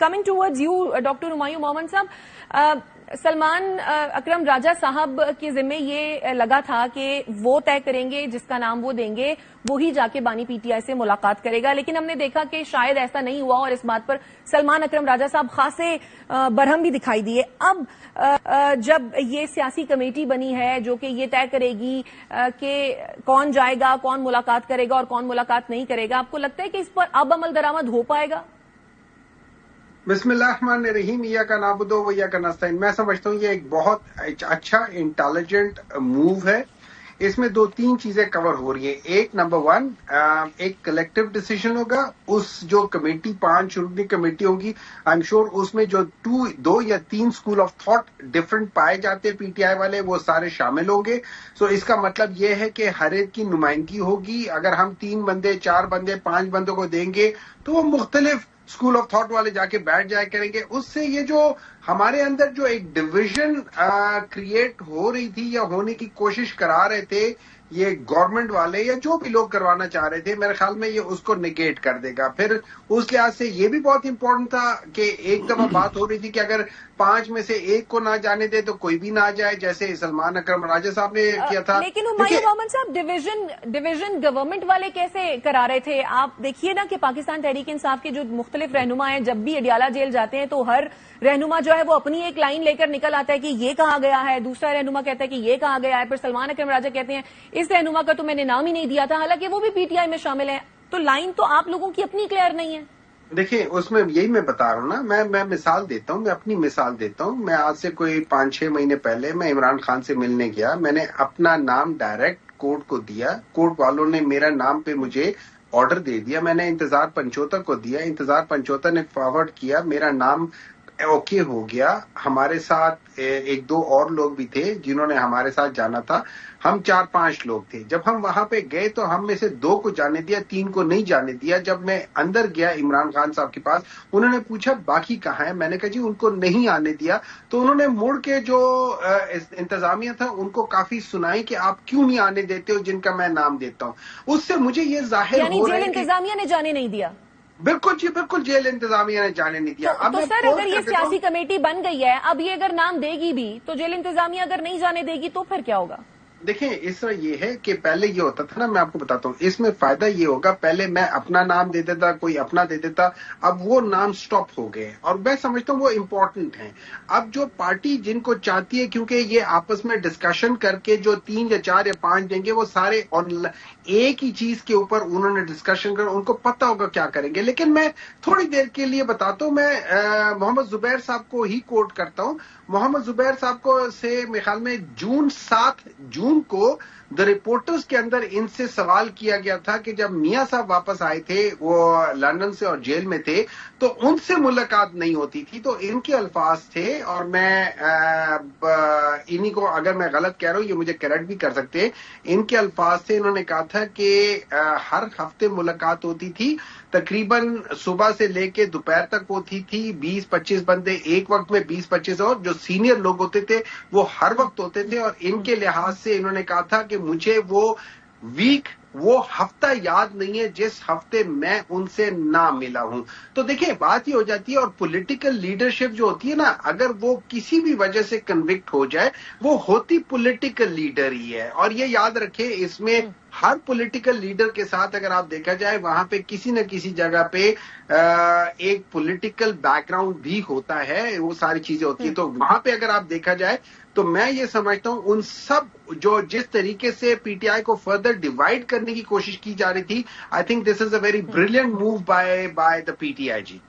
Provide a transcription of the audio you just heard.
Coming towards you, Dr. Humayun Mohammad साहब, सलमान अकरम राजा साहब के जिम्मे ये लगा था कि वो तय करेंगे, जिसका नाम वो देंगे वही जाके बानी पीटीआई से मुलाकात करेगा, लेकिन हमने देखा कि शायद ऐसा नहीं हुआ और इस बात पर सलमान अकरम राजा साहब खासे बरहम भी दिखाई दिए। अब जब ये सियासी कमेटी बनी है जो कि ये तय करेगी कि कौन जाएगा, कौन मुलाकात करेगा और कौन मुलाकात नहीं करेगा, आपको लगता है कि इस पर अब अमल दरामद हो पाएगा? बिस्मिल्लाहिर्रहमानिर्रहीम, इय्याका नअबुदु व इय्याका नस्तईन। मैं समझता हूँ ये एक बहुत अच्छा इंटेलिजेंट मूव है। इसमें दो तीन चीजें कवर हो रही हैं। एक, नंबर वन, एक कलेक्टिव डिसीजन होगा। उस जो कमेटी 5 रुकनी कमेटी होगी, आई एम श्योर उसमें जो 2 या 3 स्कूल ऑफ थॉट डिफरेंट पाए जाते हैं पीटीआई वाले, वो सारे शामिल होंगे। सो इसका मतलब ये है कि हर एक की नुमाइंदगी होगी। अगर हम 3 बंदे, 4 बंदे, 5 बंदों को देंगे तो वो मुख्तलिफ स्कूल ऑफ थॉट वाले जाके बैठ जाया करेंगे। उससे ये जो हमारे अंदर जो एक डिवीजन क्रिएट हो रही थी या होने की कोशिश करा रहे थे ये गवर्नमेंट वाले या जो भी लोग करवाना चाह रहे थे, मेरे ख्याल में ये उसको निगेट कर देगा। फिर उस लिहाज से ये भी बहुत इंपॉर्टेंट था कि एक दफा बात हो रही थी कि अगर 5 में से 1 को ना जाने दे तो कोई भी ना जाए, जैसे सलमान अकरम राजा साहब ने किया था। लेकिन हुमायूं मोहम्मद साहब, डिवीजन गवर्नमेंट वाले कैसे करा रहे थे? आप देखिए ना कि पाकिस्तान तहरीक इंसाफ के जो मुख्तलिफ रहनुमा हैं, जब भी अडियाला जेल जाते हैं तो हर रहनुमा जो है वो अपनी एक लाइन लेकर निकल आता है कि ये कहा गया है, दूसरा रहनुमा कहता है कि ये कहा गया है, फिर सलमान अकरम राजा कहते हैं इस रहनुमा का तो मैंने नाम ही नहीं दिया था, हालांकि वो भी पीटीआई में शामिल है। तो लाइन तो आप लोगों की अपनी क्लियर नहीं है। देखिए, उसमें यही मैं बता रहा हूँ ना, मैं मिसाल देता हूँ, मैं अपनी मिसाल देता हूँ। मैं आज से कोई 5-6 महीने पहले मैं इमरान खान से मिलने गया। मैंने अपना नाम डायरेक्ट कोर्ट को दिया। कोर्ट वालों ने मेरा नाम पे मुझे ऑर्डर दे दिया। मैंने इंतजार पंचोता को दिया, इंतजार पंचोता ने फॉरवर्ड किया, मेरा नाम ओके हो गया। हमारे साथ 1-2 और लोग भी थे जिन्होंने हमारे साथ जाना था। हम 4-5 लोग थे। जब हम वहां पे गए तो हम में से 2 को जाने दिया, 3 को नहीं जाने दिया। जब मैं अंदर गया इमरान खान साहब के पास, उन्होंने पूछा बाकी कहाँ है? मैंने कहा जी उनको नहीं आने दिया। तो उन्होंने मुड़ के जो इंतजामिया था उनको काफी सुनाई कि आप क्यों नहीं आने देते हो जिनका मैं नाम देता हूँ। उससे मुझे ये जाहिर हो रहा है कि इंतजामिया ने जाने नहीं दिया। बिल्कुल जी, बिल्कुल जेल इंतजामिया ने जाने नहीं दिया। तो सर, अगर ये सियासी कमेटी बन गई है, अब ये अगर नाम देगी भी तो जेल इंतजामिया अगर नहीं जाने देगी तो फिर क्या होगा? देखिए, इस तरह ये है कि पहले ये होता था ना, मैं आपको बताता हूँ, इसमें फायदा ये होगा, पहले मैं अपना नाम दे देता, कोई अपना दे देता, अब वो नाम स्टॉप हो गए और मैं समझता हूँ वो इम्पोर्टेंट है। अब जो पार्टी जिनको चाहती है, क्योंकि ये आपस में डिस्कशन करके जो 3 या 4 या 5 देंगे, वो सारे एक ही चीज के ऊपर उन्होंने डिस्कशन कर, उनको पता होगा क्या करेंगे। लेकिन मैं थोड़ी देर के लिए बताता हूँ, मैं मोहम्मद जुबैर साहब को ही कोट करता हूँ। मोहम्मद जुबैर साहब को से मेरे ख्याल में 7 जून को द रिपोर्टर्स के अंदर इनसे सवाल किया गया था कि जब मियां साहब वापस आए थे, वो लंदन से और जेल में थे, तो उनसे मुलाकात नहीं होती थी। तो इनके अल्फाज थे और मैं इन्हीं को, अगर मैं गलत कह रहा हूं ये मुझे करेक्ट भी कर सकते हैं, इनके अल्फाज थे। इन्होंने कहा था कि हर हफ्ते मुलाकात होती थी, तकरीबन सुबह से लेके दोपहर तक होती थी। 20-25 बंदे एक वक्त में, 20-25 और जो सीनियर लोग होते थे वो हर वक्त होते थे। और इनके लिहाज से इन्होंने कहा था कि मुझे वो हफ्ता याद नहीं है जिस हफ्ते मैं उनसे ना मिला हूं। तो देखिए, बात ही हो जाती है। और पॉलिटिकल लीडरशिप जो होती है ना, अगर वो किसी भी वजह से कन्विक्ट हो जाए, वो होती पॉलिटिकल लीडर ही है। और ये याद रखें, इसमें हर पॉलिटिकल लीडर के साथ अगर आप देखा जाए, वहां पे किसी न किसी जगह पे एक पॉलिटिकल बैकग्राउंड भी होता है, वो सारी चीजें होती है। तो वहां पे अगर आप देखा जाए तो मैं ये समझता हूं उन सब जो जिस तरीके से पीटीआई को फर्दर डिवाइड करने की कोशिश की जा रही थी, I think this is a very brilliant move by the PTI ji.